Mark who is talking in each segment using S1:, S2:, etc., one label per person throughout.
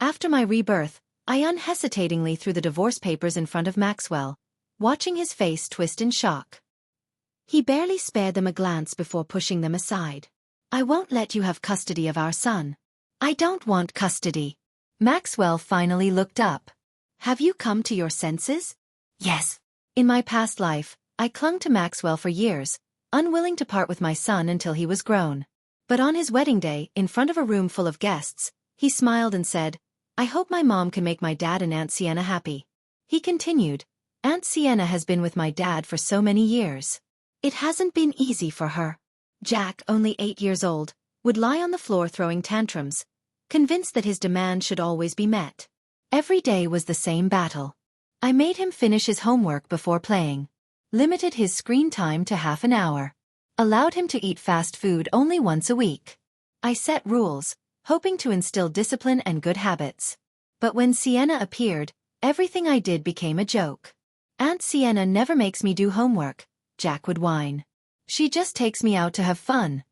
S1: After my rebirth, I unhesitatingly threw the divorce papers in front of Maxwell, watching his face twist in shock. He barely spared them a glance before pushing them aside. "I won't let you have custody of our son." "I don't want custody." Maxwell finally looked up. "Have you come to your senses?" "Yes." In my past life, I clung to Maxwell for years, unwilling to part with my son until he was grown. But on his wedding day, in front of a room full of guests, he smiled and said, "I hope my mom can make my dad and Aunt Sienna happy." He continued, "Aunt Sienna has been with my dad for so many years. It hasn't been easy for her." Jack, only 8 years old, would lie on the floor throwing tantrums, convinced that his demand should always be met. Every day was the same battle. I made him finish his homework before playing, limited his screen time to half an hour, allowed him to eat fast food only once a week. I set rules, hoping to instill discipline and good habits. But when Sienna appeared, everything I did became a joke. "Aunt Sienna never makes me do homework," Jack would whine. "She just takes me out to have fun.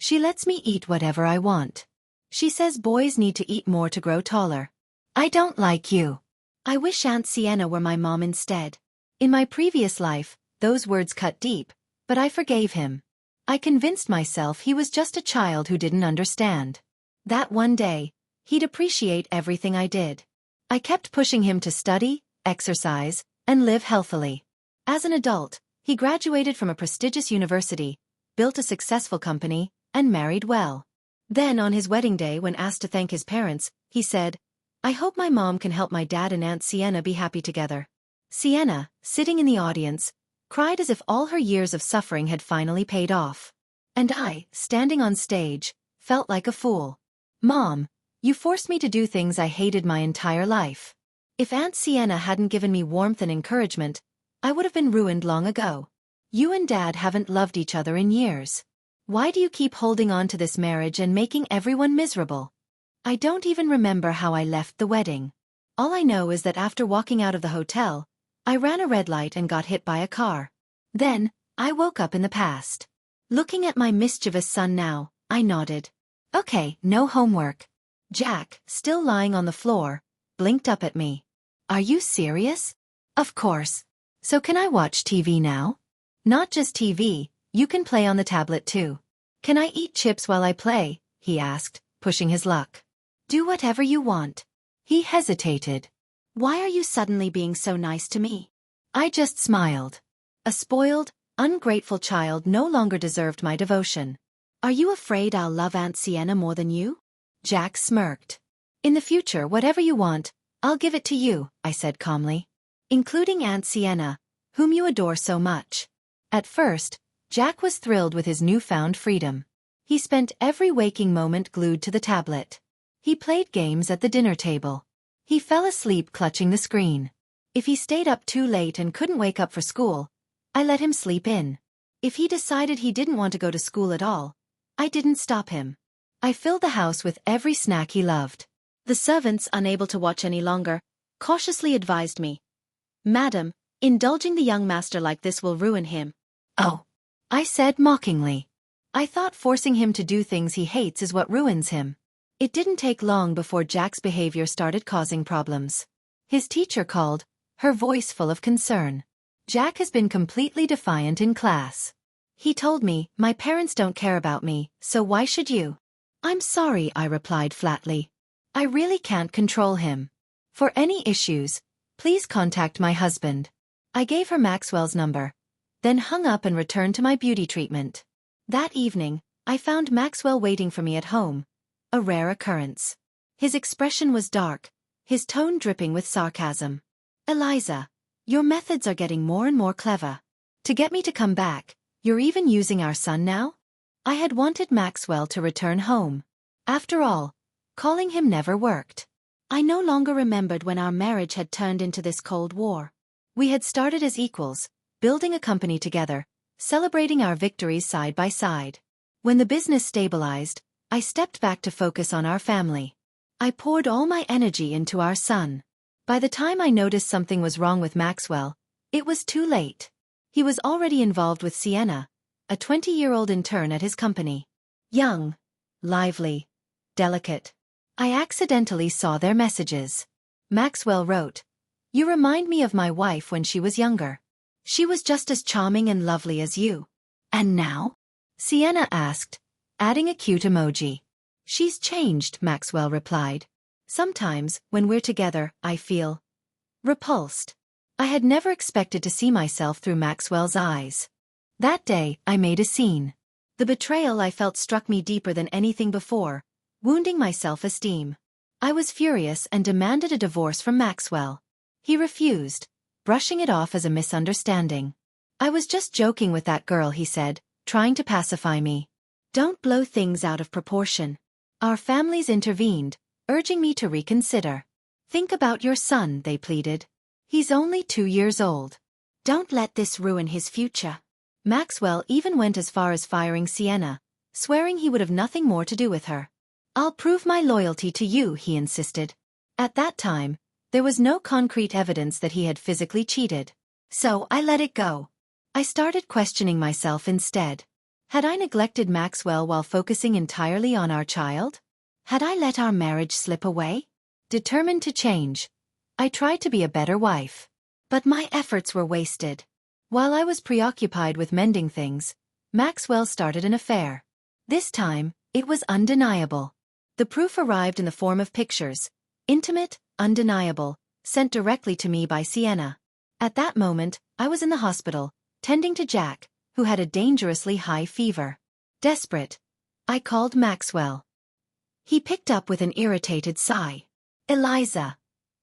S1: She lets me eat whatever I want. She says boys need to eat more to grow taller. I don't like you." I wish Aunt Sienna were my mom instead. In my previous life, those words cut deep, but I forgave him. I convinced myself he was just a child who didn't understand. That one day, he'd appreciate everything I did. I kept pushing him to study, exercise, and live healthily. As an adult, he graduated from a prestigious university, built a successful company, and married well. Then on his wedding day, when asked to thank his parents, he said, "I hope my mom can help my dad and Aunt Sienna be happy together." Sienna, sitting in the audience, cried as if all her years of suffering had finally paid off. And I, standing on stage, felt like a fool. "Mom, you forced me to do things I hated my entire life. If Aunt Sienna hadn't given me warmth and encouragement, I would have been ruined long ago. You and Dad haven't loved each other in years. Why do you keep holding on to this marriage and making everyone miserable?" I don't even remember how I left the wedding. All I know is that after walking out of the hotel, I ran a red light and got hit by a car. Then, I woke up in the past. Looking at my mischievous son now, I nodded. "Okay, no homework." Jack, still lying on the floor, blinked up at me. "Are you serious?" "Of course. So can I watch TV now?" "Not just TV, you can play on the tablet too." "Can I eat chips while I play?" he asked, pushing his luck. "Do whatever you want." He hesitated. "Why are you suddenly being so nice to me?" I just smiled. A spoiled, ungrateful child no longer deserved my devotion. "Are you afraid I'll love Aunt Sienna more than you?" Jack smirked. "In the future, whatever you want, I'll give it to you," I said calmly. "Including Aunt Sienna, whom you adore so much." At first, Jack was thrilled with his newfound freedom. He spent every waking moment glued to the tablet. He played games at the dinner table. He fell asleep clutching the screen. If he stayed up too late and couldn't wake up for school, I let him sleep in. If he decided he didn't want to go to school at all, I didn't stop him. I filled the house with every snack he loved. The servants, unable to watch any longer, cautiously advised me, "Madam, indulging the young master like this will ruin him." "Oh," I said mockingly. "I thought forcing him to do things he hates is what ruins him." It didn't take long before Jack's behavior started causing problems. His teacher called, her voice full of concern. "Jack has been completely defiant in class." He told me, "My parents don't care about me, so why should you?" "I'm sorry," I replied flatly. "I really can't control him. For any issues, please contact my husband." I gave her Maxwell's number, then hung up and returned to my beauty treatment. That evening, I found Maxwell waiting for me at home, a rare occurrence. His expression was dark, his tone dripping with sarcasm. "Eliza, your methods are getting more and more clever. To get me to come back, you're even using our son now?" I had wanted Maxwell to return home. After all, calling him never worked. I no longer remembered when our marriage had turned into this Cold War. We had started as equals, building a company together, celebrating our victories side by side. When the business stabilized, I stepped back to focus on our family. I poured all my energy into our son. By the time I noticed something was wrong with Maxwell, it was too late. He was already involved with Sienna, a 20-year-old intern at his company. Young, lively, delicate. I accidentally saw their messages. Maxwell wrote, "You remind me of my wife when she was younger. She was just as charming and lovely as you." "And now?" Sienna asked, adding a cute emoji. "She's changed," Maxwell replied. "Sometimes, when we're together, I feel repulsed." I had never expected to see myself through Maxwell's eyes. That day, I made a scene. The betrayal I felt struck me deeper than anything before, wounding my self-esteem. I was furious and demanded a divorce from Maxwell. He refused, brushing it off as a misunderstanding. "I was just joking with that girl," he said, trying to pacify me. "Don't blow things out of proportion." Our families intervened, urging me to reconsider. "Think about your son," they pleaded. "He's only 2 years old. Don't let this ruin his future." Maxwell even went as far as firing Sienna, swearing he would have nothing more to do with her. "I'll prove my loyalty to you," he insisted. At that time, there was no concrete evidence that he had physically cheated. So I let it go. I started questioning myself instead. Had I neglected Maxwell while focusing entirely on our child? Had I let our marriage slip away? Determined to change, I tried to be a better wife. But my efforts were wasted. While I was preoccupied with mending things, Maxwell started an affair. This time, it was undeniable. The proof arrived in the form of pictures, intimate, undeniable, sent directly to me by Sienna. At that moment, I was in the hospital, tending to Jack, who had a dangerously high fever. Desperate, I called Maxwell. He picked up with an irritated sigh. "Eliza.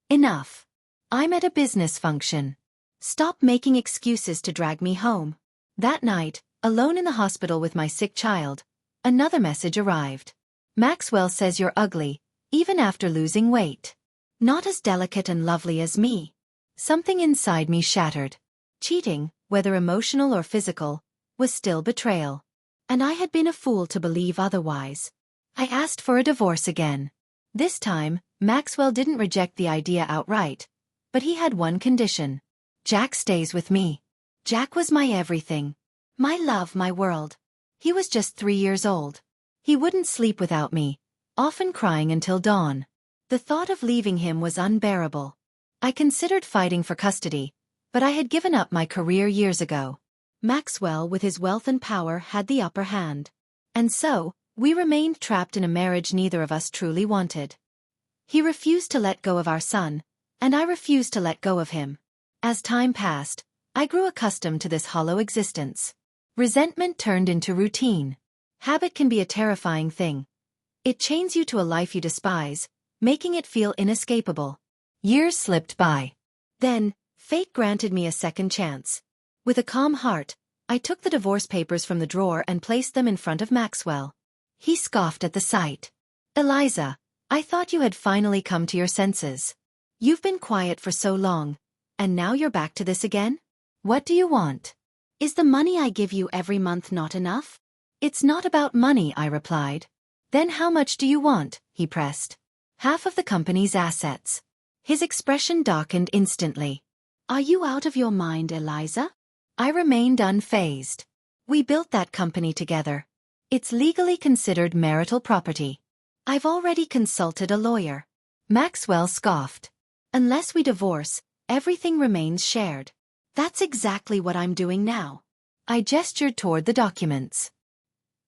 S1: Enough. I'm at a business function. Stop making excuses to drag me home." That night, alone in the hospital with my sick child, another message arrived. "Maxwell says you're ugly, even after losing weight. Not as delicate and lovely as me." Something inside me shattered. Cheating, whether emotional or physical, was still betrayal. And I had been a fool to believe otherwise. I asked for a divorce again. This time, Maxwell didn't reject the idea outright, but he had one condition. "Jack stays with me." Jack was my everything. My love, my world. He was just 3 years old. He wouldn't sleep without me, often crying until dawn. The thought of leaving him was unbearable. I considered fighting for custody, but I had given up my career years ago. Maxwell, with his wealth and power, had the upper hand. And so, we remained trapped in a marriage neither of us truly wanted. He refused to let go of our son, and I refused to let go of him. As time passed, I grew accustomed to this hollow existence. Resentment turned into routine. Habit can be a terrifying thing. It chains you to a life you despise, making it feel inescapable. Years slipped by. Then, fate granted me a second chance. With a calm heart, I took the divorce papers from the drawer and placed them in front of Maxwell. He scoffed at the sight. "Eliza, I thought you had finally come to your senses. You've been quiet for so long, and now you're back to this again? What do you want? Is the money I give you every month not enough?" "It's not about money," I replied. "Then how much do you want?" he pressed. "Half of the company's assets." His expression darkened instantly. "Are you out of your mind, Eliza?" I remained unfazed. "We built that company together. It's legally considered marital property. I've already consulted a lawyer." Maxwell scoffed. "Unless we divorce, everything remains shared." "That's exactly what I'm doing now." I gestured toward the documents.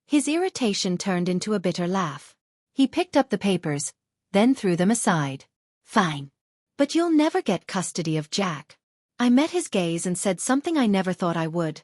S1: His irritation turned into a bitter laugh. He picked up the papers, then threw them aside. "Fine. But you'll never get custody of Jack." I met his gaze and said something I never thought I would.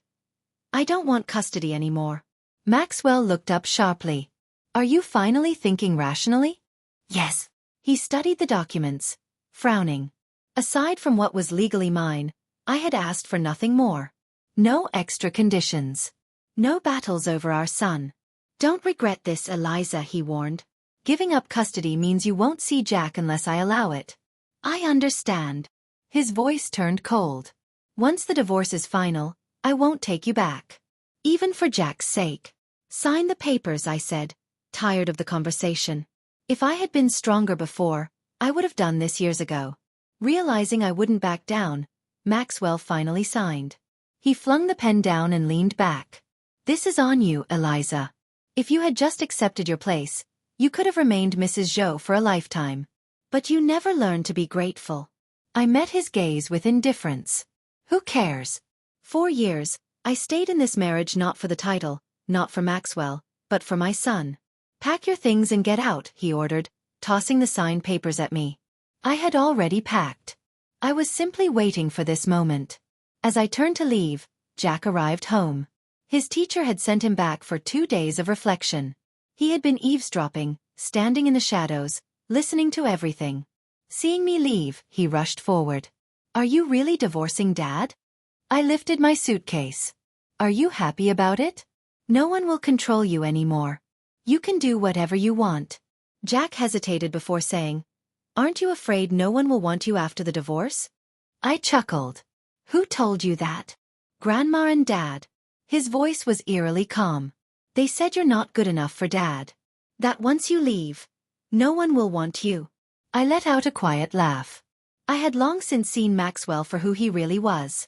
S1: "I don't want custody anymore." Maxwell looked up sharply. "Are you finally thinking rationally?" "Yes." He studied the documents, frowning. Aside from what was legally mine, I had asked for nothing more. No extra conditions. No battles over our son. "Don't regret this, Eliza," he warned. "Giving up custody means you won't see Jack unless I allow it." "I understand." His voice turned cold. "Once the divorce is final, I won't take you back. Even for Jack's sake. Sign the papers," I said, tired of the conversation. If I had been stronger before, I would have done this years ago. Realizing I wouldn't back down, Maxwell finally signed. He flung the pen down and leaned back. "This is on you, Eliza. If you had just accepted your place, You could have remained Mrs. Zhou for a lifetime. But you never learned to be grateful. I met his gaze with indifference. Who cares? 4 years, I stayed in this marriage not for the title, not for Maxwell, but for my son. Pack your things and get out, he ordered, tossing the signed papers at me. I had already packed. I was simply waiting for this moment. As I turned to leave, Jack arrived home. His teacher had sent him back for 2 days of reflection. He had been eavesdropping, standing in the shadows, listening to everything. Seeing me leave, he rushed forward. Are you really divorcing Dad? I lifted my suitcase. Are you happy about it? No one will control you anymore. You can do whatever you want. Jack hesitated before saying, Aren't you afraid no one will want you after the divorce? I chuckled. Who told you that? Grandma and Dad. His voice was eerily calm. They said you're not good enough for Dad. That once you leave, no one will want you. I let out a quiet laugh. I had long since seen Maxwell for who he really was.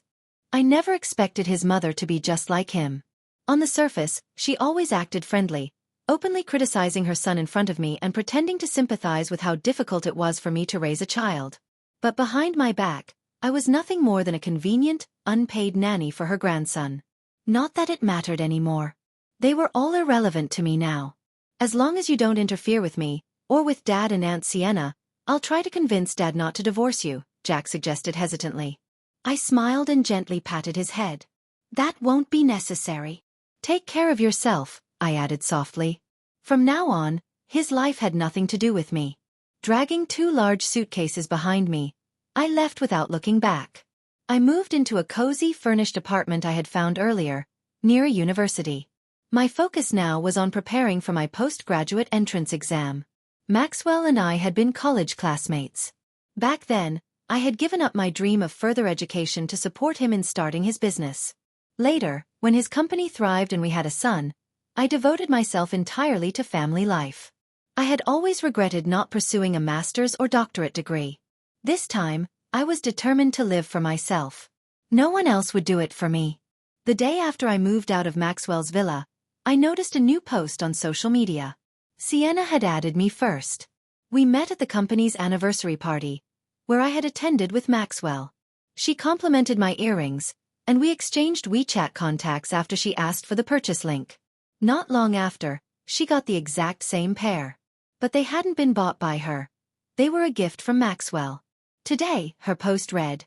S1: I never expected his mother to be just like him. On the surface, she always acted friendly, openly criticizing her son in front of me and pretending to sympathize with how difficult it was for me to raise a child. But behind my back, I was nothing more than a convenient, unpaid nanny for her grandson. Not that it mattered anymore. They were all irrelevant to me now. As long as you don't interfere with me, or with Dad and Aunt Sienna, I'll try to convince Dad not to divorce you, Jack suggested hesitantly. I smiled and gently patted his head. That won't be necessary. Take care of yourself, I added softly. From now on, his life had nothing to do with me. Dragging 2 large suitcases behind me, I left without looking back. I moved into a cozy, furnished apartment I had found earlier, near a university. My focus now was on preparing for my postgraduate entrance exam. Maxwell and I had been college classmates. Back then, I had given up my dream of further education to support him in starting his business. Later, when his company thrived and we had a son, I devoted myself entirely to family life. I had always regretted not pursuing a master's or doctorate degree. This time, I was determined to live for myself. No one else would do it for me. The day after I moved out of Maxwell's villa, I noticed a new post on social media. Sienna had added me first. We met at the company's anniversary party, where I had attended with Maxwell. She complimented my earrings, and we exchanged WeChat contacts after she asked for the purchase link. Not long after, she got the exact same pair. But they hadn't been bought by her. They were a gift from Maxwell. Today, her post read,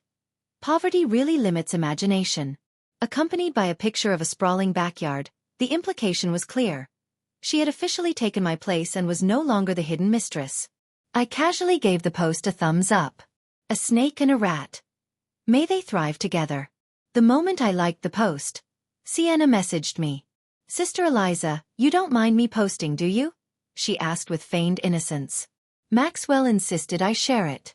S1: Poverty really limits imagination. Accompanied by a picture of a sprawling backyard, the implication was clear. She had officially taken my place and was no longer the hidden mistress. I casually gave the post a thumbs up. A snake and a rat. May they thrive together. The moment I liked the post, Sienna messaged me. Sister Eliza, you don't mind me posting, do you? She asked with feigned innocence. Maxwell insisted I share it.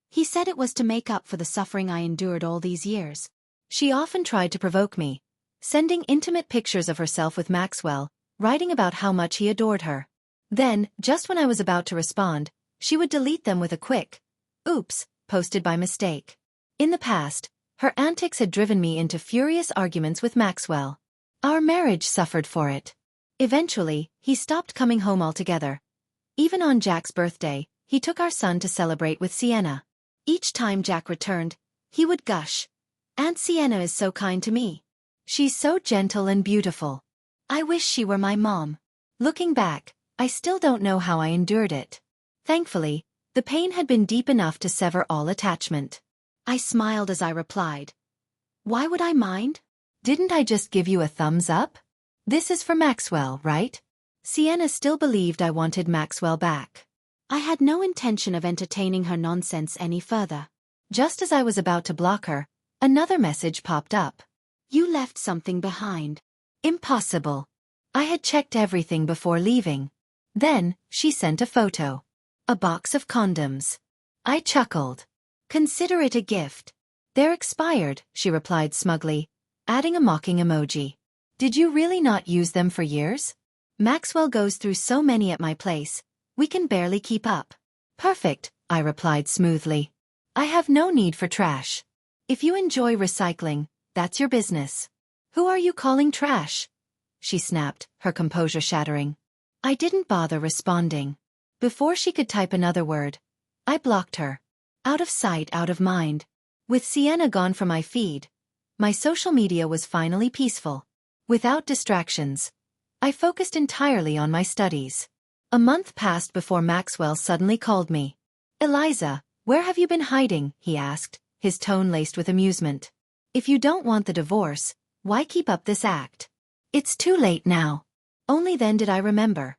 S1: He said it was to make up for the suffering I endured all these years. She often tried to provoke me, sending intimate pictures of herself with Maxwell, writing about how much he adored her. Then, just when I was about to respond, she would delete them with a quick, oops, posted by mistake. In the past, her antics had driven me into furious arguments with Maxwell. Our marriage suffered for it. Eventually, he stopped coming home altogether. Even on Jack's birthday, he took our son to celebrate with Sienna. Each time Jack returned, he would gush. Aunt Sienna is so kind to me. She's so gentle and beautiful. I wish she were my mom. Looking back, I still don't know how I endured it. Thankfully, the pain had been deep enough to sever all attachment. I smiled as I replied. Why would I mind? Didn't I just give you a thumbs up? This is for Maxwell, right? Sienna still believed I wanted Maxwell back. I had no intention of entertaining her nonsense any further. Just as I was about to block her, another message popped up. You left something behind. Impossible. I had checked everything before leaving. Then, she sent a photo. A box of condoms. I chuckled. Consider it a gift. They're expired, she replied smugly, adding a mocking emoji. Did you really not use them for years? Maxwell goes through so many at my place, we can barely keep up. Perfect, I replied smoothly. I have no need for trash. If you enjoy recycling, that's your business. Who are you calling trash? She snapped, her composure shattering. I didn't bother responding. Before she could type another word, I blocked her. Out of sight, out of mind. With Sienna gone from my feed, my social media was finally peaceful. Without distractions, I focused entirely on my studies. A month passed before Maxwell suddenly called me. "Eliza, where have you been hiding?" he asked, his tone laced with amusement. "If you don't want the divorce, why keep up this act? It's too late now." Only then did I remember.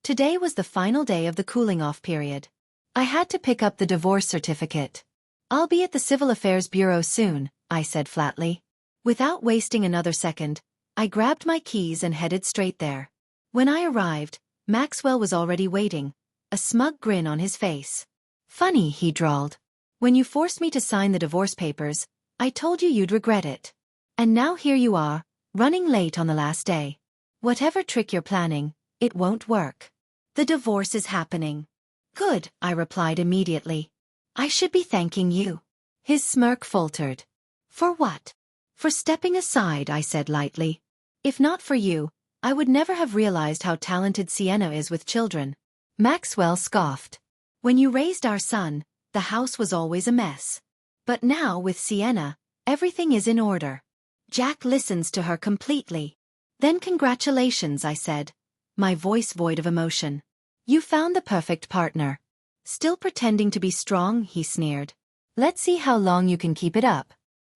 S1: Today was the final day of the cooling-off period. I had to pick up the divorce certificate. "I'll be at the Civil Affairs Bureau soon," I said flatly. Without wasting another second, I grabbed my keys and headed straight there. When I arrived, Maxwell was already waiting, a smug grin on his face. "Funny," he drawled. "When you forced me to sign the divorce papers, I told you you'd regret it. And now here you are, running late on the last day. Whatever trick you're planning, it won't work. The divorce is happening." "Good," I replied immediately. "I should be thanking you." His smirk faltered. "For what?" "For stepping aside," I said lightly. "If not for you, I would never have realized how talented Sienna is with children." Maxwell scoffed. "When you raised our son, the house was always a mess. But now with Sienna, everything is in order. Jack listens to her completely." "Then congratulations," I said, my voice void of emotion. "You found the perfect partner." "Still pretending to be strong," he sneered. "Let's see how long you can keep it up."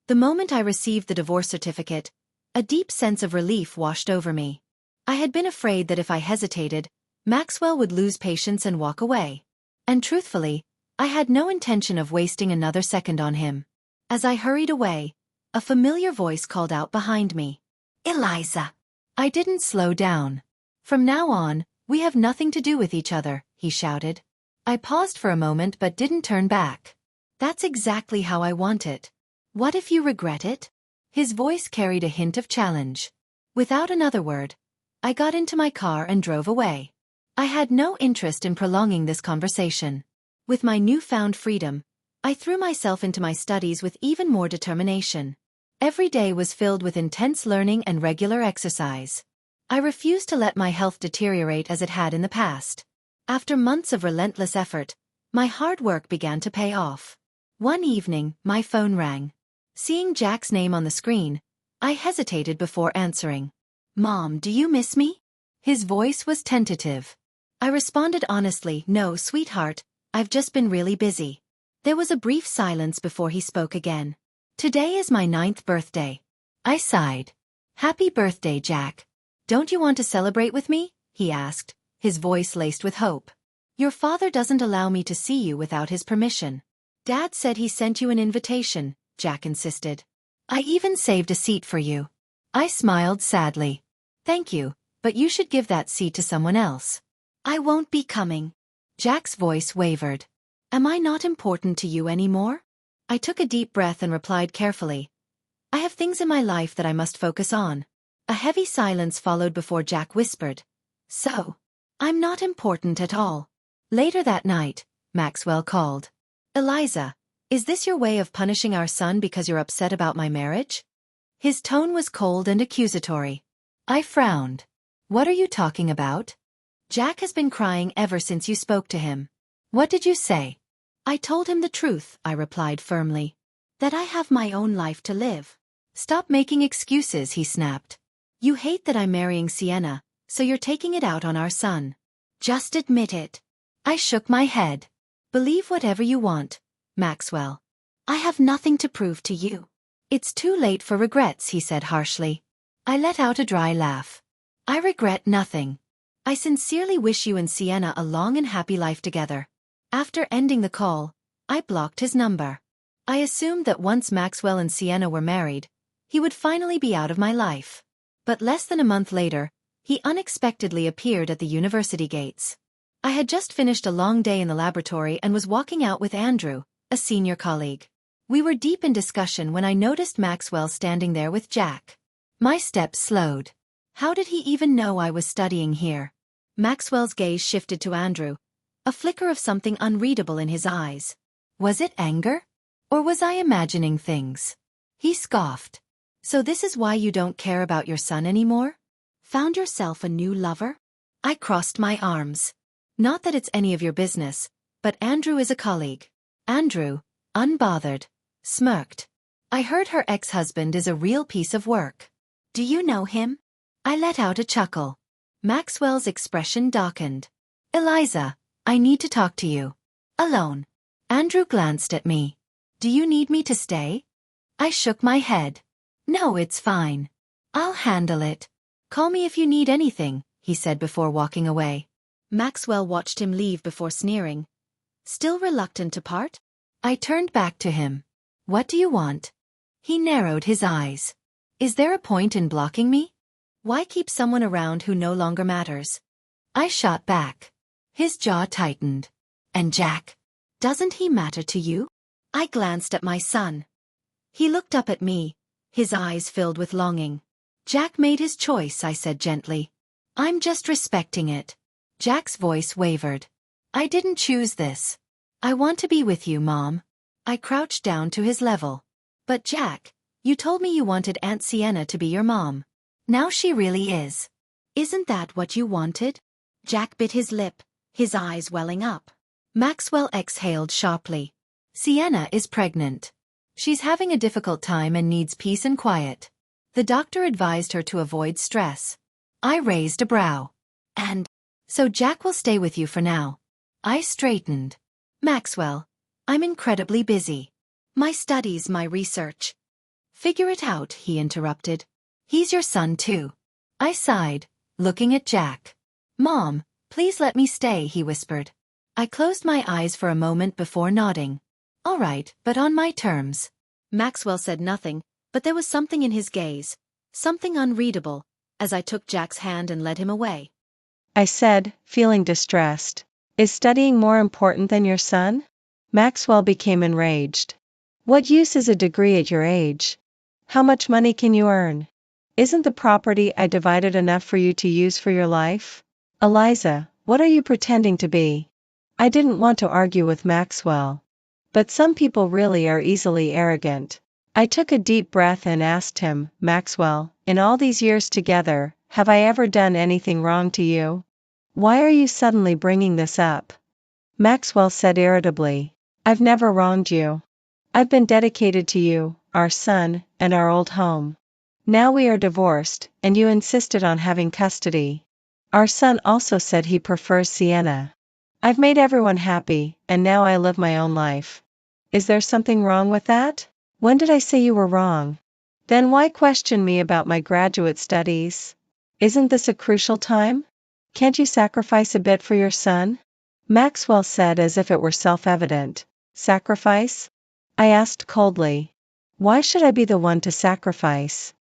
S1: The moment I received the divorce certificate, a deep sense of relief washed over me. I had been afraid that if I hesitated, Maxwell would lose patience and walk away. And truthfully, I had no intention of wasting another second on him. As I hurried away, a familiar voice called out behind me. "Eliza!" I didn't slow down. "From now on, we have nothing to do with each other," he shouted. I paused for a moment but didn't turn back. "That's exactly how I want it. What if you regret it?" His voice carried a hint of challenge. Without another word, I got into my car and drove away. I had no interest in prolonging this conversation. With my newfound freedom, I threw myself into my studies with even more determination. Every day was filled with intense learning and regular exercise. I refused to let my health deteriorate as it had in the past. After months of relentless effort, my hard work began to pay off. One evening, my phone rang. Seeing Jack's name on the screen, I hesitated before answering. "Mom, do you miss me?" His voice was tentative. I responded honestly, "No, sweetheart, I've just been really busy." There was a brief silence before he spoke again. "Today is my 9th birthday." I sighed. "Happy birthday, Jack. Don't you want to celebrate with me?" he asked, his voice laced with hope. "Your father doesn't allow me to see you without his permission." "Dad said he sent you an invitation," Jack insisted. "I even saved a seat for you." I smiled sadly. "Thank you, but you should give that seat to someone else." "I won't be coming." Jack's voice wavered. "Am I not important to you anymore?" I took a deep breath and replied carefully. "I have things in my life that I must focus on." A heavy silence followed before Jack whispered, "So, I'm not important at all." Later that night, Maxwell called. "Eliza, is this your way of punishing our son because you're upset about my marriage?" His tone was cold and accusatory. I frowned. "What are you talking about?" "Jack has been crying ever since you spoke to him." "What did you say?" "I told him the truth," I replied firmly. "That I have my own life to live." "Stop making excuses," he snapped. "You hate that I'm marrying Sienna, so you're taking it out on our son. Just admit it." I shook my head. "Believe whatever you want, Maxwell. I have nothing to prove to you." "It's too late for regrets," he said harshly. I let out a dry laugh. "I regret nothing. I sincerely wish you and Sienna a long and happy life together." After ending the call, I blocked his number. I assumed that once Maxwell and Sienna were married, he would finally be out of my life. But less than a month later, he unexpectedly appeared at the university gates. I had just finished a long day in the laboratory and was walking out with Andrew, a senior colleague. We were deep in discussion when I noticed Maxwell standing there with Jack. My steps slowed. How did he even know I was studying here? Maxwell's gaze shifted to Andrew, a flicker of something unreadable in his eyes. Was it anger? Or was I imagining things? He scoffed. "So this is why you don't care about your son anymore? Found yourself a new lover?" I crossed my arms. Not that it's any of your business, but Andrew is a colleague. Andrew, unbothered, smirked. I heard her ex-husband is a real piece of work. Do you know him? I let out a chuckle. Maxwell's expression darkened. Eliza, I need to talk to you. Alone. Andrew glanced at me. Do you need me to stay? I shook my head. No, it's fine. I'll handle it. Call me if you need anything, he said before walking away. Maxwell watched him leave before sneering. Still reluctant to part? I turned back to him. What do you want? He narrowed his eyes. Is there a point in blocking me? Why keep someone around who no longer matters? I shot back. His jaw tightened. And Jack? Doesn't he matter to you? I glanced at my son. He looked up at me, his eyes filled with longing. Jack made his choice, I said gently. I'm just respecting it. Jack's voice wavered. I didn't choose this. I want to be with you, Mom. I crouched down to his level. But Jack, you told me you wanted Aunt Sienna to be your mom. Now she really is. Isn't that what you wanted? Jack bit his lip, his eyes welling up. Maxwell exhaled sharply. Sienna is pregnant. She's having a difficult time and needs peace and quiet. The doctor advised her to avoid stress. I raised a brow. And so Jack will stay with you for now. I straightened. Maxwell, I'm incredibly busy. My studies, my research. Figure it out, he interrupted. He's your son too. I sighed, looking at Jack. Mom, please let me stay, he whispered. I closed my eyes for a moment before nodding. All right, but on my terms. Maxwell said nothing, but there was something in his gaze, something unreadable, as I took Jack's hand and led him away.
S2: I said, feeling distressed. Is studying more important than your son? Maxwell became enraged. What use is a degree at your age? How much money can you earn? Isn't the property I divided enough for you to use for your life? Eliza, what are you pretending to be? I didn't want to argue with Maxwell. But some people really are easily arrogant. I took a deep breath and asked him, Maxwell, in all these years together, have I ever done anything wrong to you? Why are you suddenly bringing this up? Maxwell said irritably, I've never wronged you. I've been dedicated to you, our son, and our old home. Now we are divorced, and you insisted on having custody. Our son also said he prefers Sienna. I've made everyone happy, and now I live my own life. Is there something wrong with that? When did I say you were wrong? Then why question me about my graduate studies? Isn't this a crucial time? Can't you sacrifice a bit for your son? Maxwell said as if it were self-evident. Sacrifice? I asked coldly. Why should I be the one to sacrifice?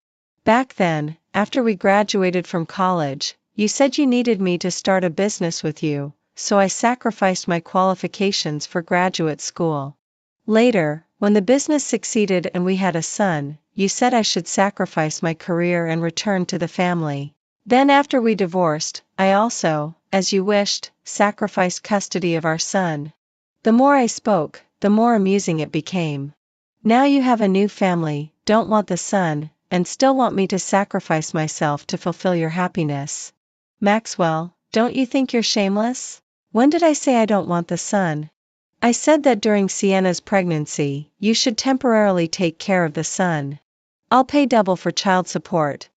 S2: Back then, after we graduated from college, you said you needed me to start a business with you, so I sacrificed my qualifications for graduate school. Later, when the business succeeded and we had a son, you said I should sacrifice my career and return to the family. Then after we divorced, I also, as you wished, sacrificed custody of our son. The more I spoke, the more amusing it became. Now you have a new family, don't want the son, and still want me to sacrifice myself to fulfill your happiness. Maxwell, don't you think you're shameless? When did I say I don't want the son? I said that during Sienna's pregnancy, you should temporarily take care of the son. I'll pay double for child support.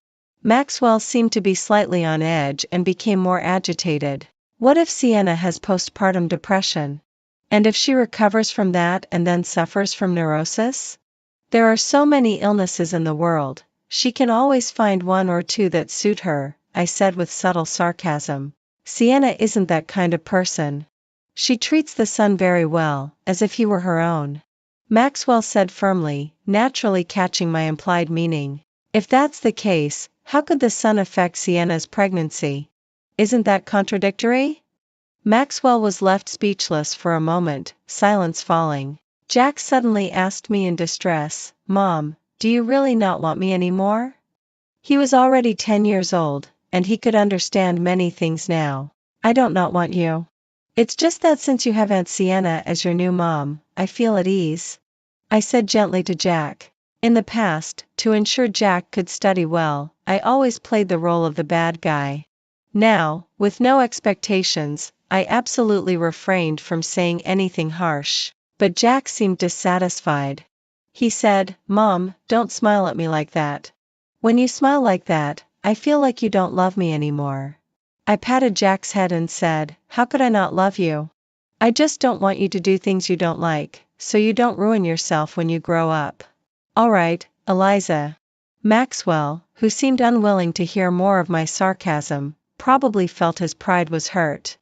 S2: Maxwell seemed to be slightly on edge and became more agitated. What if Sienna has postpartum depression? And if she recovers from that and then suffers from neurosis? There are so many illnesses in the world, she can always find one or two that suit her, I said with subtle sarcasm. Sienna isn't that kind of person. She treats the son very well, as if he were her own. Maxwell said firmly, naturally catching my implied meaning. If that's the case, how could the son affect Sienna's pregnancy? Isn't that contradictory? Maxwell was left speechless for a moment, silence falling. Jack suddenly asked me in distress, Mom, do you really not want me anymore? He was already 10 years old, and he could understand many things now. I don't not want you. It's just that since you have Aunt Sienna as your new mom, I feel at ease. I said gently to Jack. In the past, to ensure Jack could study well, I always played the role of the bad guy. Now, with no expectations, I absolutely refrained from saying anything harsh. But Jack seemed dissatisfied. He said, "Mom, don't smile at me like that. When you smile like that, I feel like you don't love me anymore." I patted Jack's head and said, "How could I not love you? I just don't want you to do things you don't like, so you don't ruin yourself when you grow up." "Alright, Eliza." Maxwell, who seemed unwilling to hear more of my sarcasm, probably felt his pride was hurt.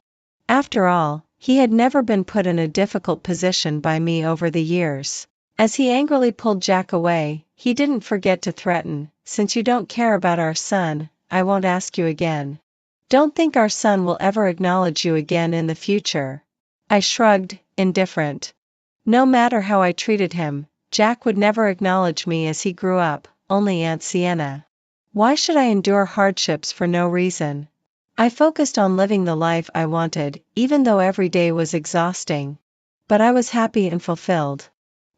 S2: After all, he had never been put in a difficult position by me over the years. As he angrily pulled Jack away, he didn't forget to threaten, "Since you don't care about our son, I won't ask you again. Don't think our son will ever acknowledge you again in the future." I shrugged, indifferent. No matter how I treated him, Jack would never acknowledge me as he grew up, only Aunt Sienna. Why should I endure hardships for no reason? I focused on living the life I wanted, even though every day was exhausting. But I was happy and fulfilled.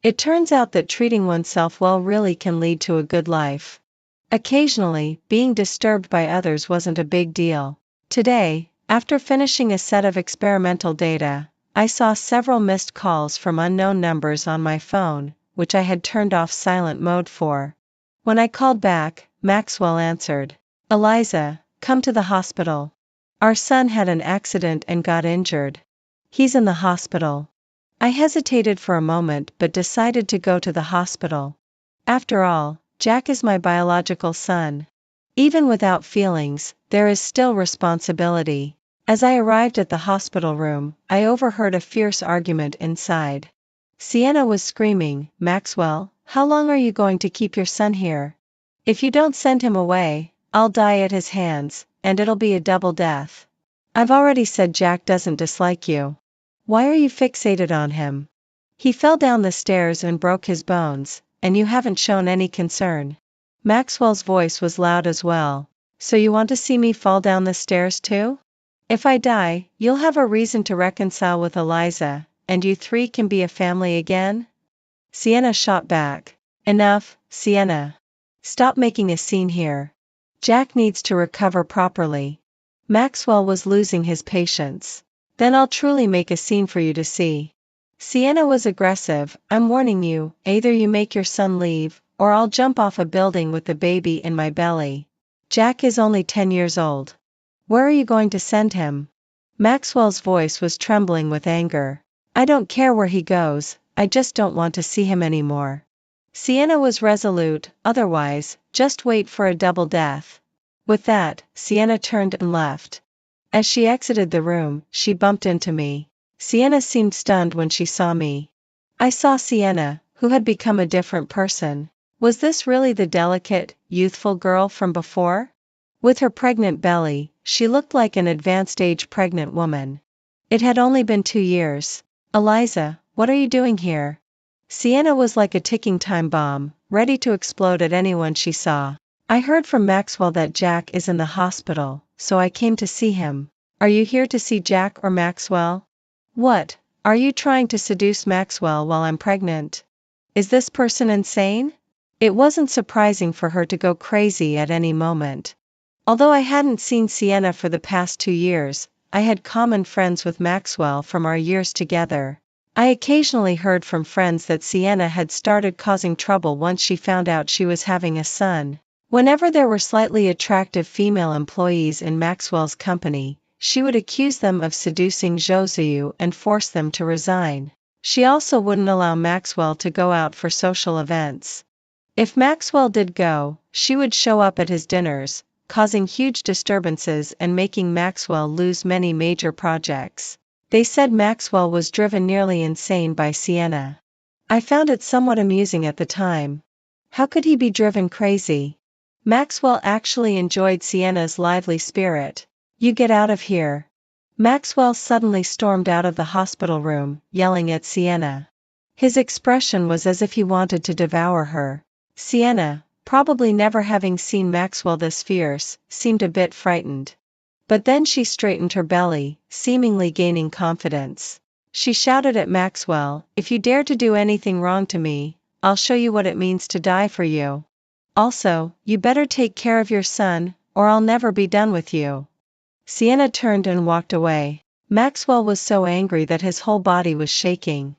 S2: It turns out that treating oneself well really can lead to a good life. Occasionally, being disturbed by others wasn't a big deal. Today, after finishing a set of experimental data, I saw several missed calls from unknown numbers on my phone, which I had turned off silent mode for. When I called back, Maxwell answered. "Eliza, come to the hospital. Our son had an accident and got injured. He's in the hospital." I hesitated for a moment but decided to go to the hospital. After all, Jack is my biological son. Even without feelings, there is still responsibility. As I arrived at the hospital room, I overheard a fierce argument inside. Sienna was screaming, "Maxwell, how long are you going to keep your son here? If you don't send him away, I'll die at his hands, and it'll be a double death. I've already said Jack doesn't dislike you. Why are you fixated on him? He fell down the stairs and broke his bones, and you haven't shown any concern." Maxwell's voice was loud as well. "So you want to see me fall down the stairs too? If I die, you'll have a reason to reconcile with Eliza, and you three can be a family again?" Sienna shot back. "Enough, Sienna. Stop making a scene here. Jack needs to recover properly." Maxwell was losing his patience. "Then I'll truly make a scene for you to see." Sienna was aggressive. "I'm warning you, either you make your son leave, or I'll jump off a building with the baby in my belly. Jack is only 10 years old. Where are you going to send him?" Maxwell's voice was trembling with anger. "I don't care where he goes, I just don't want to see him anymore." Sienna was resolute. "Otherwise, just wait for a double death." With that, Sienna turned and left. As she exited the room, she bumped into me. Sienna seemed stunned when she saw me. I saw Sienna, who had become a different person. Was this really the delicate, youthful girl from before? With her pregnant belly, she looked like an advanced-age pregnant woman. It had only been 2 years. "Eliza, what are you doing here?" Sienna was like a ticking time bomb, ready to explode at anyone she saw. "I heard from Maxwell that Jack is in the hospital, so I came to see him." "Are you here to see Jack or Maxwell?" "What, are you trying to seduce Maxwell while I'm pregnant? Is this person insane?" It wasn't surprising for her to go crazy at any moment. Although I hadn't seen Sienna for the past 2 years, I had common friends with Maxwell from our years together. I occasionally heard from friends that Sienna had started causing trouble once she found out she was having a son. Whenever there were slightly attractive female employees in Maxwell's company, she would accuse them of seducing Josiu and force them to resign. She also wouldn't allow Maxwell to go out for social events. If Maxwell did go, she would show up at his dinners, causing huge disturbances and making Maxwell lose many major projects. They said Maxwell was driven nearly insane by Sienna. I found it somewhat amusing at the time. How could he be driven crazy? Maxwell actually enjoyed Sienna's lively spirit. "You get out of here." Maxwell suddenly stormed out of the hospital room, yelling at Sienna. His expression was as if he wanted to devour her. Sienna, probably never having seen Maxwell this fierce, seemed a bit frightened. But then she straightened her belly, seemingly gaining confidence. She shouted at Maxwell, "If you dare to do anything wrong to me, I'll show you what it means to die for you. Also, you better take care of your son, or I'll never be done with you." Sienna turned and walked away. Maxwell was so angry that his whole body was shaking.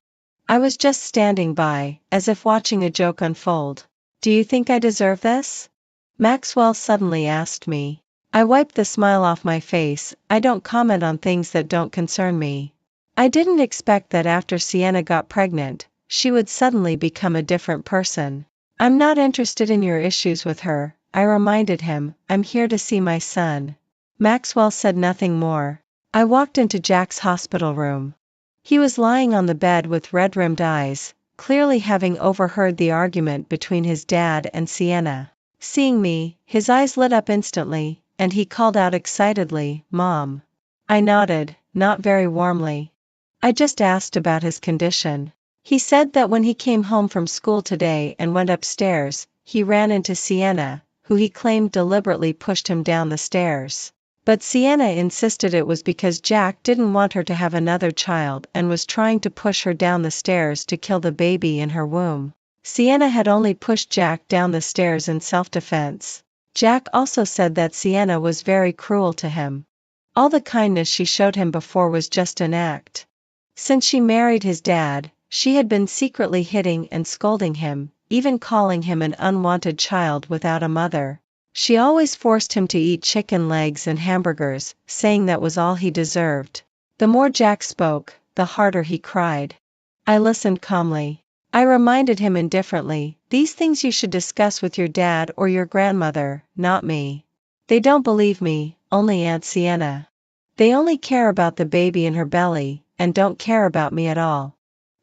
S2: I was just standing by, as if watching a joke unfold. Do you think I deserve this? Maxwell suddenly asked me. I wiped the smile off my face. I don't comment on things that don't concern me. I didn't expect that after Sienna got pregnant, she would suddenly become a different person. I'm not interested in your issues with her, I reminded him. I'm here to see my son. Maxwell said nothing more. I walked into Jack's hospital room. He was lying on the bed with red-rimmed eyes, clearly having overheard the argument between his dad and Sienna. Seeing me, his eyes lit up instantly, and he called out excitedly, "Mom." I nodded, not very warmly. I just asked about his condition. He said that when he came home from school today and went upstairs, he ran into Sienna, who he claimed deliberately pushed him down the stairs. But Sienna insisted it was because Jack didn't want her to have another child and was trying to push her down the stairs to kill the baby in her womb. Sienna had only pushed Jack down the stairs in self-defense. Jack also said that Sienna was very cruel to him. All the kindness she showed him before was just an act. Since she married his dad, she had been secretly hitting and scolding him, even calling him an unwanted child without a mother. She always forced him to eat chicken legs and hamburgers, saying that was all he deserved. The more Jack spoke, the harder he cried. I listened calmly. I reminded him indifferently, these things you should discuss with your dad or your grandmother, not me. They don't believe me, only Aunt Sienna. They only care about the baby in her belly, and don't care about me at all.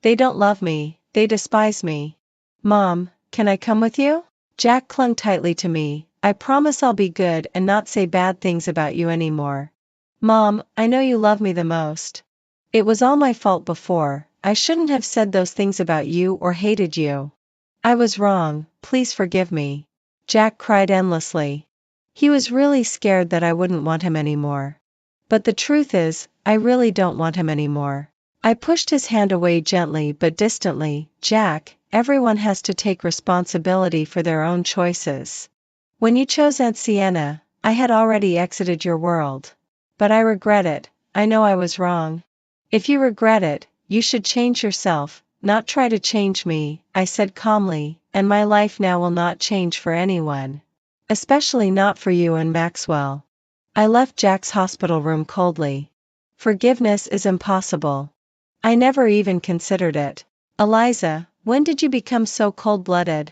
S2: They don't love me, they despise me. Mom, can I come with you? Jack clung tightly to me. I promise I'll be good and not say bad things about you anymore. Mom, I know you love me the most. It was all my fault before. I shouldn't have said those things about you or hated you. I was wrong, please forgive me. Jack cried endlessly. He was really scared that I wouldn't want him anymore. But the truth is, I really don't want him anymore. I pushed his hand away gently but distantly. Jack, everyone has to take responsibility for their own choices. When you chose Aunt Sienna, I had already exited your world. But I regret it, I know I was wrong. If you regret it, you should change yourself, not try to change me, I said calmly, and my life now will not change for anyone. Especially not for you and Maxwell. I left Jack's hospital room coldly. Forgiveness is impossible. I never even considered it. Eliza, when did you become so cold-blooded?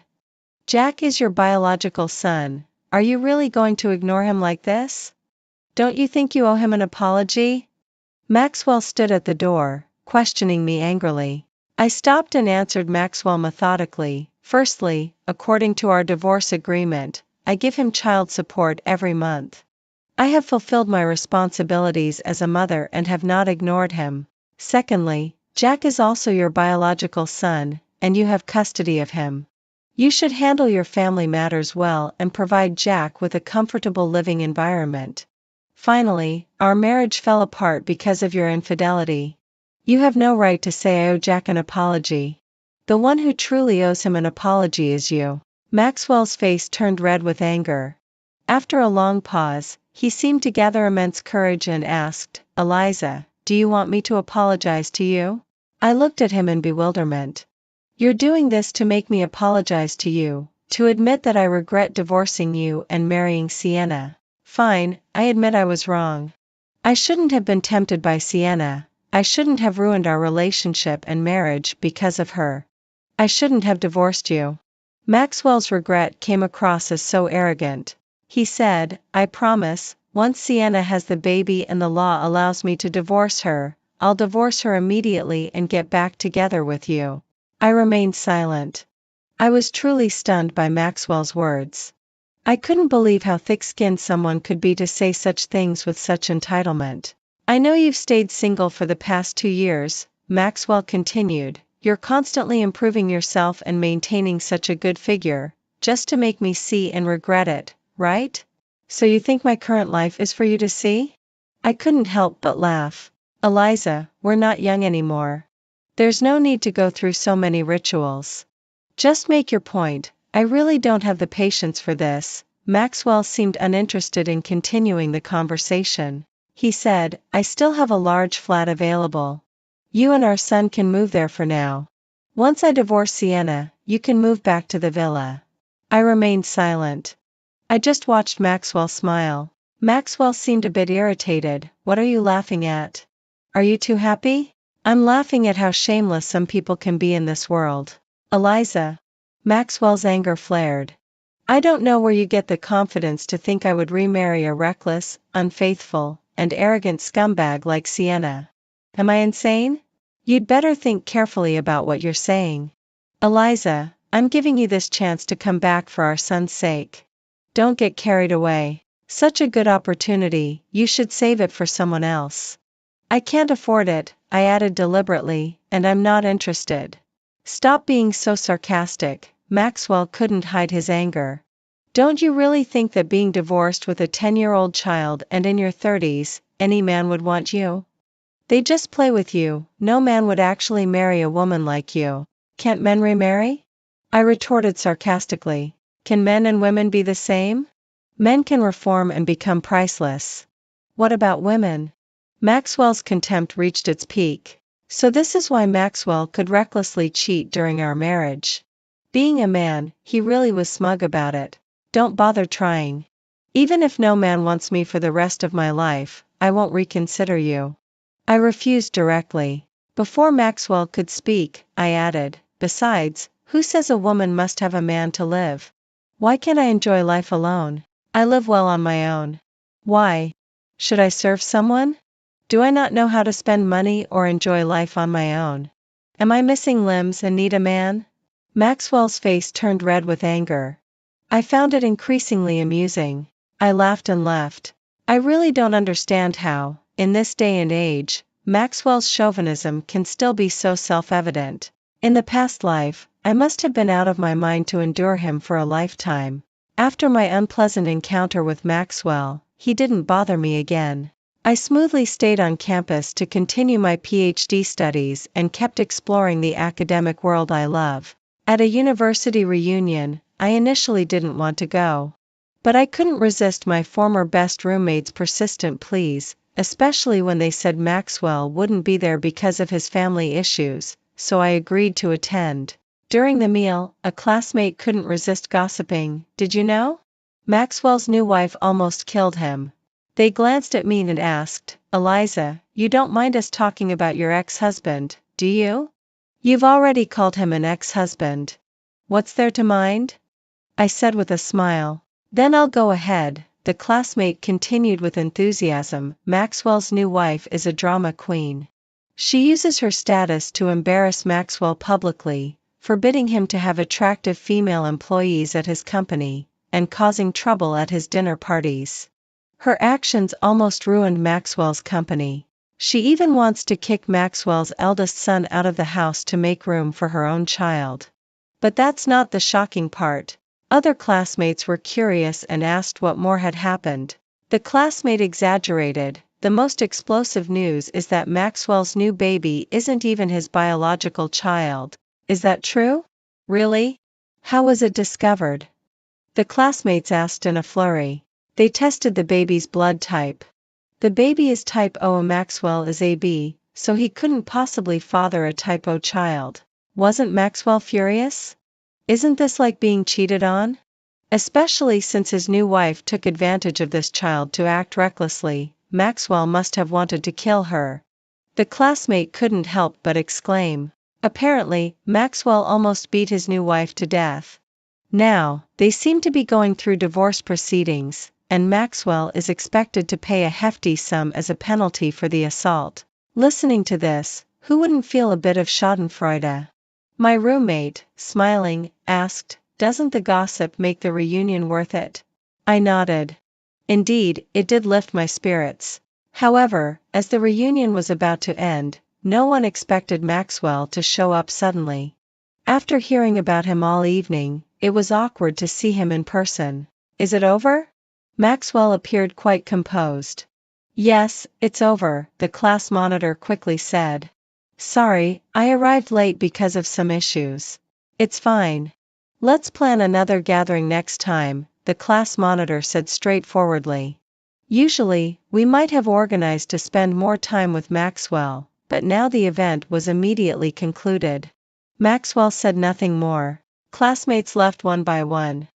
S2: Jack is your biological son. Are you really going to ignore him like this? Don't you think you owe him an apology? Maxwell stood at the door, questioning me angrily. I stopped and answered Maxwell methodically. Firstly, according to our divorce agreement, I give him child support every month. I have fulfilled my responsibilities as a mother and have not ignored him. Secondly, Jack is also your biological son, and you have custody of him. You should handle your family matters well and provide Jack with a comfortable living environment. Finally, our marriage fell apart because of your infidelity. You have no right to say I owe Jack an apology. The one who truly owes him an apology is you. Maxwell's face turned red with anger. After a long pause, he seemed to gather immense courage and asked, Eliza, do you want me to apologize to you? I looked at him in bewilderment. You're doing this to make me apologize to you, to admit that I regret divorcing you and marrying Sienna. Fine, I admit I was wrong. I shouldn't have been tempted by Sienna. I shouldn't have ruined our relationship and marriage because of her. I shouldn't have divorced you. Maxwell's regret came across as so arrogant. He said, I promise, once Sienna has the baby and the law allows me to divorce her, I'll divorce her immediately and get back together with you. I remained silent. I was truly stunned by Maxwell's words. I couldn't believe how thick-skinned someone could be to say such things with such entitlement. I know you've stayed single for the past 2 years, Maxwell continued. You're constantly improving yourself and maintaining such a good figure, just to make me see and regret it, right? So you think my current life is for you to see? I couldn't help but laugh. Eliza, we're not young anymore. There's no need to go through so many rituals. Just make your point. I really don't have the patience for this. Maxwell seemed uninterested in continuing the conversation. He said, I still have a large flat available. You and our son can move there for now. Once I divorce Sienna, you can move back to the villa. I remained silent. I just watched Maxwell smile. Maxwell seemed a bit irritated. What are you laughing at? Are you too happy? I'm laughing at how shameless some people can be in this world. Eliza. Maxwell's anger flared. I don't know where you get the confidence to think I would remarry a reckless, unfaithful, and arrogant scumbag like Sienna. Am I insane? You'd better think carefully about what you're saying. Eliza, I'm giving you this chance to come back for our son's sake. Don't get carried away. Such a good opportunity, you should save it for someone else. I can't afford it, I added deliberately, and I'm not interested. Stop being so sarcastic. Maxwell couldn't hide his anger. Don't you really think that being divorced with a 10-year-old child and in your 30s, any man would want you? They just play with you, no man would actually marry a woman like you. Can't men remarry? I retorted sarcastically. Can men and women be the same? Men can reform and become priceless. What about women? Maxwell's contempt reached its peak. So this is why Maxwell could recklessly cheat during our marriage. Being a man, he really was smug about it. Don't bother trying. Even if no man wants me for the rest of my life, I won't reconsider you. I refused directly. Before Maxwell could speak, I added, besides, who says a woman must have a man to live? Why can't I enjoy life alone? I live well on my own. Why? Should I serve someone? Do I not know how to spend money or enjoy life on my own? Am I missing limbs and need a man? Maxwell's face turned red with anger. I found it increasingly amusing. I laughed and left. I really don't understand how, in this day and age, Maxwell's chauvinism can still be so self-evident. In the past life, I must have been out of my mind to endure him for a lifetime. After my unpleasant encounter with Maxwell, he didn't bother me again. I smoothly stayed on campus to continue my PhD studies and kept exploring the academic world I love. At a university reunion, I initially didn't want to go. But I couldn't resist my former best roommate's persistent pleas, especially when they said Maxwell wouldn't be there because of his family issues, so I agreed to attend. During the meal, a classmate couldn't resist gossiping. Did you know? Maxwell's new wife almost killed him. They glanced at me and asked, Eliza, you don't mind us talking about your ex-husband, do you? You've already called him an ex-husband. What's there to mind? I said with a smile. Then I'll go ahead, the classmate continued with enthusiasm. Maxwell's new wife is a drama queen. She uses her status to embarrass Maxwell publicly, forbidding him to have attractive female employees at his company, and causing trouble at his dinner parties. Her actions almost ruined Maxwell's company. She even wants to kick Maxwell's eldest son out of the house to make room for her own child. But that's not the shocking part. Other classmates were curious and asked what more had happened. The classmate exaggerated. The most explosive news is that Maxwell's new baby isn't even his biological child. Is that true? Really? How was it discovered? The classmates asked in a flurry. They tested the baby's blood type. The baby is type O and Maxwell is AB, so he couldn't possibly father a type O child. Wasn't Maxwell furious? Isn't this like being cheated on? Especially since his new wife took advantage of this child to act recklessly, Maxwell must have wanted to kill her. The classmate couldn't help but exclaim. Apparently, Maxwell almost beat his new wife to death. Now, they seem to be going through divorce proceedings, and Maxwell is expected to pay a hefty sum as a penalty for the assault. Listening to this, who wouldn't feel a bit of schadenfreude? My roommate, smiling, asked, doesn't the gossip make the reunion worth it? I nodded. Indeed, it did lift my spirits. However, as the reunion was about to end, no one expected Maxwell to show up suddenly. After hearing about him all evening, it was awkward to see him in person. Is it over? Maxwell appeared quite composed. Yes, it's over, the class monitor quickly said. Sorry, I arrived late because of some issues. It's fine. Let's plan another gathering next time, the class monitor said straightforwardly. Usually, we might have organized to spend more time with Maxwell, but now the event was immediately concluded. Maxwell said nothing more. Classmates left one by one.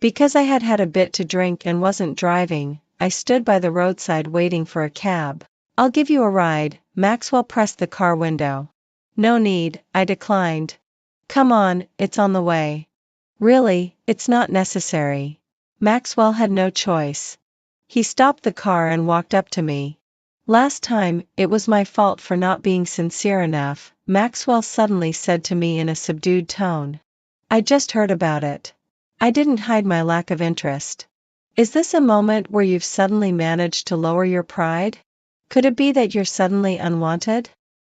S2: Because I had had a bit to drink and wasn't driving, I stood by the roadside waiting for a cab. "I'll give you a ride," Maxwell pressed the car window. "No need," I declined. "Come on, it's on the way." "Really, it's not necessary." Maxwell had no choice. He stopped the car and walked up to me. "Last time, it was my fault for not being sincere enough," Maxwell suddenly said to me in a subdued tone. "I just heard about it." I didn't hide my lack of interest. "Is this a moment where you've suddenly managed to lower your pride? Could it be that you're suddenly unwanted?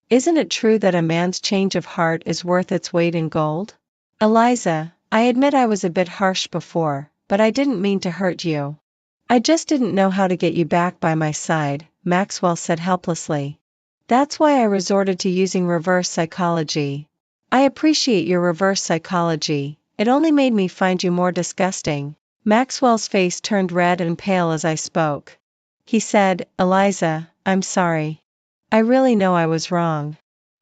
S2: Isn't it true that a man's change of heart is worth its weight in gold?" "Eliza, I admit I was a bit harsh before, but I didn't mean to hurt you. I just didn't know how to get you back by my side," Maxwell said helplessly. "That's why I resorted to using reverse psychology." "I appreciate your reverse psychology. It only made me find you more disgusting." Maxwell's face turned red and pale as I spoke. He said, "Eliza, I'm sorry. I really know I was wrong.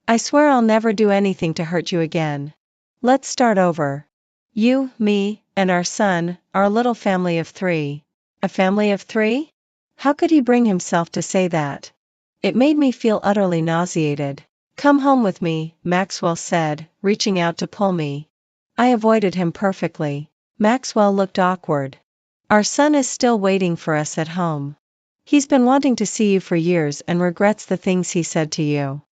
S2: I swear I'll never do anything to hurt you again. Let's start over. You, me, and our son, our little family of 3. A family of 3? How could he bring himself to say that? It made me feel utterly nauseated. "Come home with me," Maxwell said, reaching out to pull me. I avoided him perfectly. Maxwell looked awkward. "Our son is still waiting for us at home. He's been wanting to see you for years and regrets the things he said to you."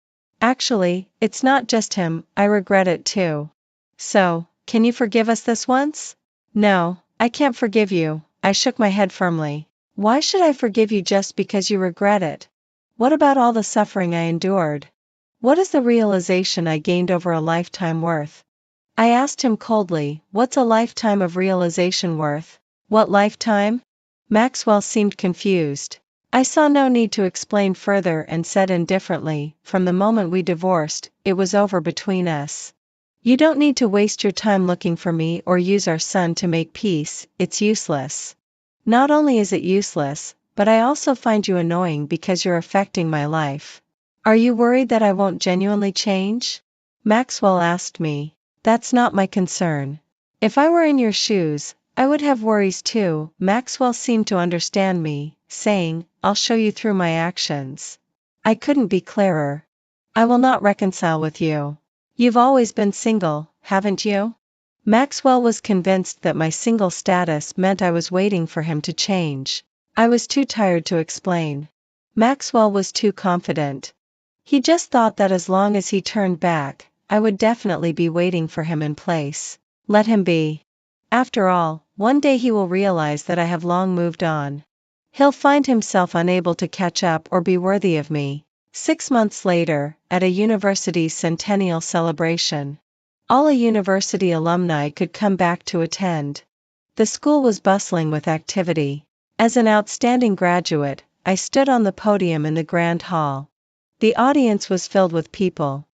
S2: "Actually, it's not just him, I regret it too." "So, can you forgive us this once?" "No, I can't forgive you." I shook my head firmly. "Why should I forgive you just because you regret it? What about all the suffering I endured? What is the realization I gained over a lifetime worth?" I asked him coldly, "What's a lifetime of realization worth?" "What lifetime?" Maxwell seemed confused. I saw no need to explain further and said indifferently, "From the moment we divorced, it was over between us. You don't need to waste your time looking for me or use our son to make peace, it's useless. Not only is it useless, but I also find you annoying because you're affecting my life." "Are you worried that I won't genuinely change?" Maxwell asked me. "That's not my concern. If I were in your shoes, I would have worries too." Maxwell seemed to understand me, saying, "I'll show you through my actions." I couldn't be clearer. "I will not reconcile with you. You've always been single, haven't you?" Maxwell was convinced that my single status meant I was waiting for him to change. I was too tired to explain. Maxwell was too confident. He just thought that as long as he turned back, I would definitely be waiting for him in place. Let him be. After all, one day he will realize that I have long moved on. He'll find himself unable to catch up or be worthy of me. 6 months later, at a university's centennial celebration. All a university alumni could come back to attend. The school was bustling with activity. As an outstanding graduate, I stood on the podium in the grand hall. The audience was filled with people,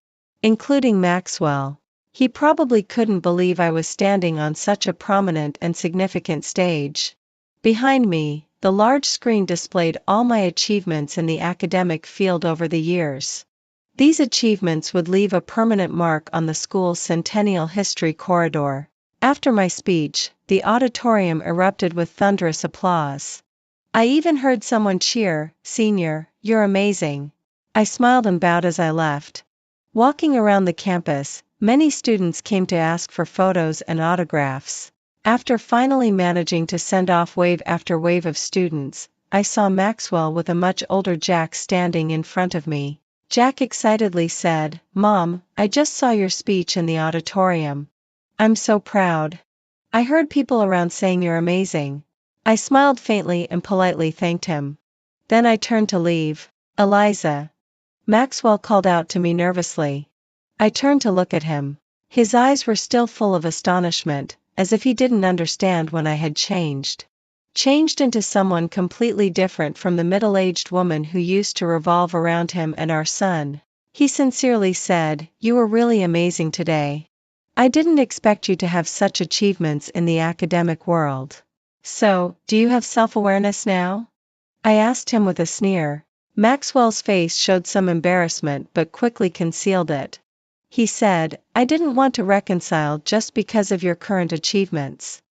S2: including Maxwell. He probably couldn't believe I was standing on such a prominent and significant stage. Behind me, the large screen displayed all my achievements in the academic field over the years. These achievements would leave a permanent mark on the school's centennial history corridor. After my speech, the auditorium erupted with thunderous applause. I even heard someone cheer, "Senior, you're amazing." I smiled and bowed as I left. Walking around the campus, many students came to ask for photos and autographs. After finally managing to send off wave after wave of students, I saw Maxwell with a much older Jack standing in front of me. Jack excitedly said, "Mom, I just saw your speech in the auditorium. I'm so proud. I heard people around saying you're amazing." I smiled faintly and politely thanked him. Then I turned to leave. "Eliza." Maxwell called out to me nervously. I turned to look at him. His eyes were still full of astonishment, as if he didn't understand when I had changed. Changed into someone completely different from the middle-aged woman who used to revolve around him and our son. He sincerely said, "You were really amazing today. I didn't expect you to have such achievements in the academic world. So, do you have self-awareness now?" I asked him with a sneer. Maxwell's face showed some embarrassment but quickly concealed it. He said, I didn't want to reconcile just because of your current achievements.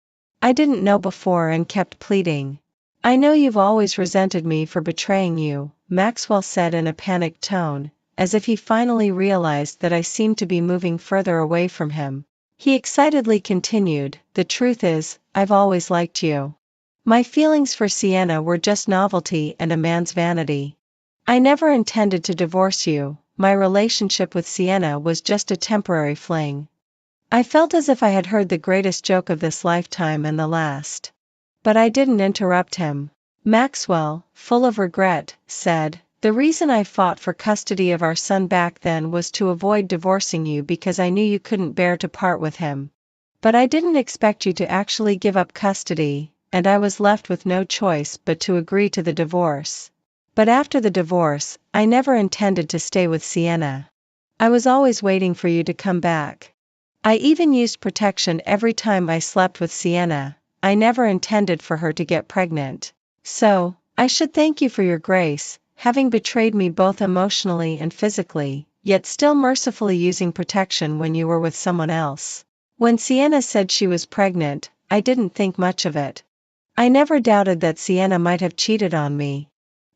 S2: I didn't know before and kept pleading. I know you've always resented me for betraying you, Maxwell said in a panicked tone, as if he finally realized that I seemed to be moving further away from him. He excitedly continued, the truth is, I've always liked you. My feelings for Sienna were just novelty and a man's vanity. I never intended to divorce you, my relationship with Sienna was just a temporary fling. I felt as if I had heard the greatest joke of this lifetime and the last. But I didn't interrupt him. Maxwell, full of regret, said, the reason I fought for custody of our son back then was to avoid divorcing you because I knew you couldn't bear to part with him. But I didn't expect you to actually give up custody, and I was left with no choice but to agree to the divorce. But after the divorce, I never intended to stay with Sienna. I was always waiting for you to come back. I even used protection every time I slept with Sienna. I never intended for her to get pregnant. So, I should thank you for your grace, having betrayed me both emotionally and physically, yet still mercifully using protection when you were with someone else. When Sienna said she was pregnant, I didn't think much of it. I never doubted that Sienna might have cheated on me.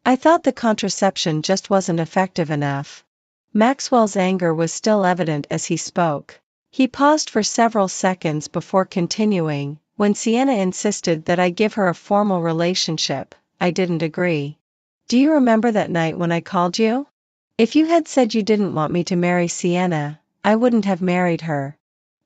S2: I thought the contraception just wasn't effective enough. Maxwell's anger was still evident as he spoke. He paused for several seconds before continuing. When Sienna insisted that I give her a formal relationship, I didn't agree. Do you remember that night when I called you? If you had said you didn't want me to marry Sienna, I wouldn't have married her.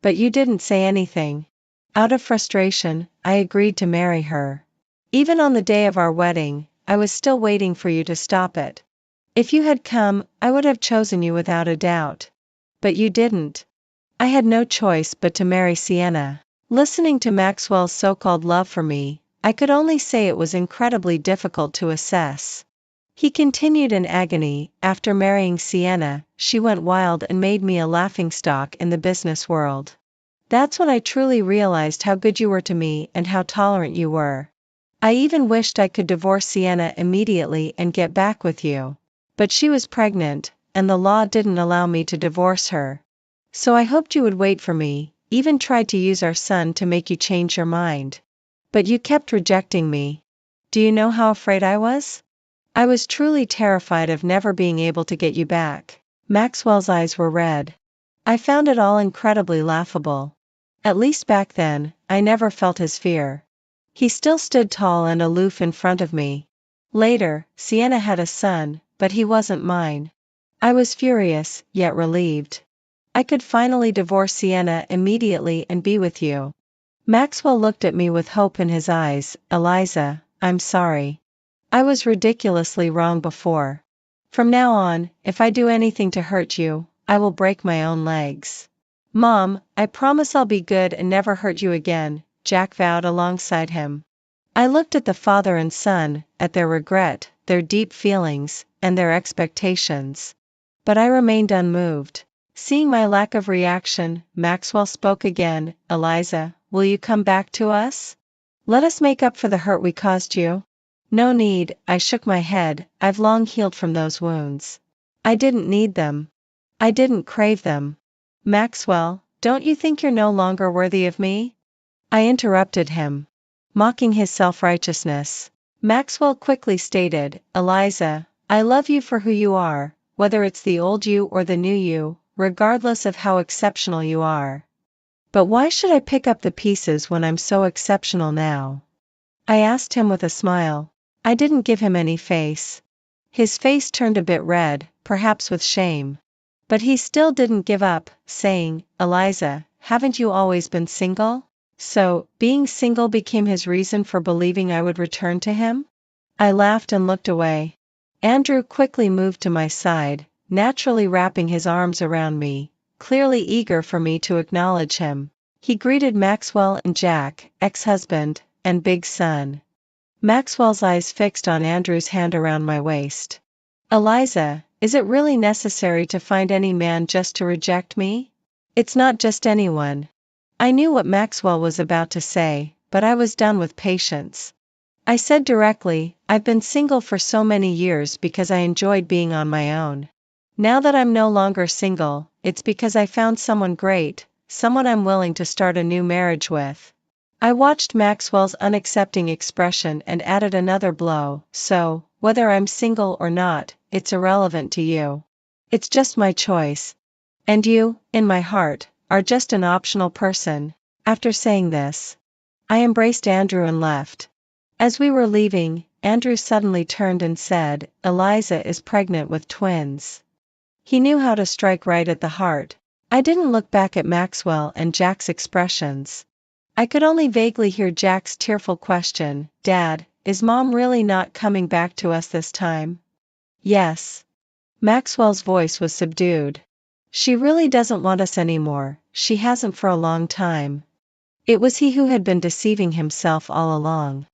S2: But you didn't say anything. Out of frustration, I agreed to marry her. Even on the day of our wedding, I was still waiting for you to stop it. If you had come, I would have chosen you without a doubt. But you didn't. I had no choice but to marry Sienna. Listening to Maxwell's so-called love for me, I could only say it was incredibly difficult to assess. He continued in agony, after marrying Sienna, she went wild and made me a laughingstock in the business world. That's when I truly realized how good you were to me and how tolerant you were. I even wished I could divorce Sienna immediately and get back with you. But she was pregnant, and the law didn't allow me to divorce her. So I hoped you would wait for me, even tried to use our son to make you change your mind. But you kept rejecting me. Do you know how afraid I was? I was truly terrified of never being able to get you back. Maxwell's eyes were red. I found it all incredibly laughable. At least back then, I never felt his fear. He still stood tall and aloof in front of me. Later, Sienna had a son, but he wasn't mine. I was furious, yet relieved. I could finally divorce Sienna immediately and be with you. Maxwell looked at me with hope in his eyes. Eliza, I'm sorry. I was ridiculously wrong before. From now on, if I do anything to hurt you, I will break my own legs. Mom, I promise I'll be good and never hurt you again, Jack vowed alongside him. I looked at the father and son, at their regret, their deep feelings, and their expectations. But I remained unmoved. Seeing my lack of reaction, Maxwell spoke again. Eliza, will you come back to us? Let us make up for the hurt we caused you. No need, I shook my head, I've long healed from those wounds. I didn't need them. I didn't crave them. Maxwell, don't you think you're no longer worthy of me? I interrupted him, mocking his self-righteousness. Maxwell quickly stated, Eliza, I love you for who you are, whether it's the old you or the new you, regardless of how exceptional you are. But why should I pick up the pieces when I'm so exceptional now? I asked him with a smile. I didn't give him any face. His face turned a bit red, perhaps with shame. But he still didn't give up, saying, Eliza, haven't you always been single? So, being single became his reason for believing I would return to him? I laughed and looked away. Andrew quickly moved to my side, naturally wrapping his arms around me, clearly eager for me to acknowledge him. He greeted Maxwell and Jack, ex-husband, and big son. Maxwell's eyes fixed on Andrew's hand around my waist. Eliza, is it really necessary to find any man just to reject me? It's not just anyone. I knew what Maxwell was about to say, but I was done with patience. I said directly, I've been single for so many years because I enjoyed being on my own. Now that I'm no longer single, it's because I found someone great, someone I'm willing to start a new marriage with. I watched Maxwell's unaccepting expression and added another blow, so, whether I'm single or not, it's irrelevant to you. It's just my choice. And you, in my heart, are just an optional person. After saying this, I embraced Andrew and left. As we were leaving, Andrew suddenly turned and said, Eliza is pregnant with twins. He knew how to strike right at the heart. I didn't look back at Maxwell and Jack's expressions. I could only vaguely hear Jack's tearful question, Dad, is Mom really not coming back to us this time? Yes. Maxwell's voice was subdued. She really doesn't want us anymore, she hasn't for a long time. It was he who had been deceiving himself all along.